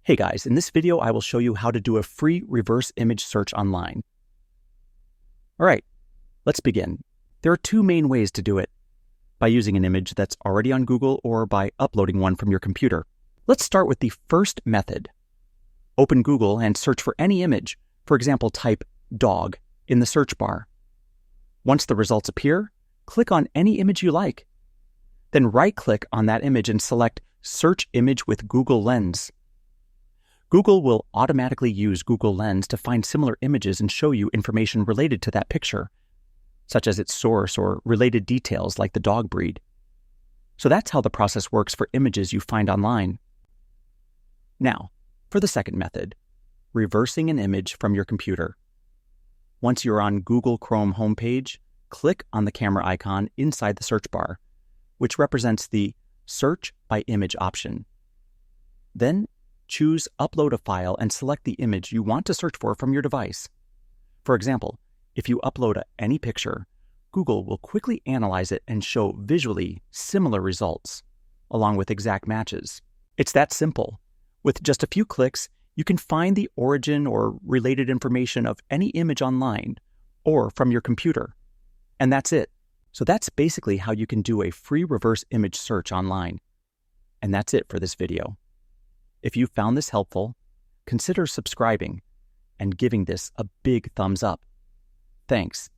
Hey guys, in this video I will show you how to do a free reverse image search online. Alright, let's begin. There are two main ways to do it: by using an image that's already on Google or by uploading one from your computer. Let's start with the first method. Open Google and search for any image. For example, type dog in the search bar. Once the results appear, click on any image you like. Then right-click on that image and select Search Image with Google Lens. Google will automatically use Google Lens to find similar images and show you information related to that picture, such as its source or related details like the dog breed. So that's how the process works for images you find online. Now, for the second method, reversing an image from your computer. Once you're on Google Chrome homepage, click on the camera icon inside the search bar, which represents the Search by Image option. Then, choose Upload a File and select the image you want to search for from your device. For example, if you upload any picture, Google will quickly analyze it and show visually similar results, along with exact matches. It's that simple. With just a few clicks, you can find the origin or related information of any image online or from your computer. And that's it. So that's basically how you can do a free reverse image search online. And that's it for this video. If you found this helpful, consider subscribing and giving this a big thumbs up. Thanks.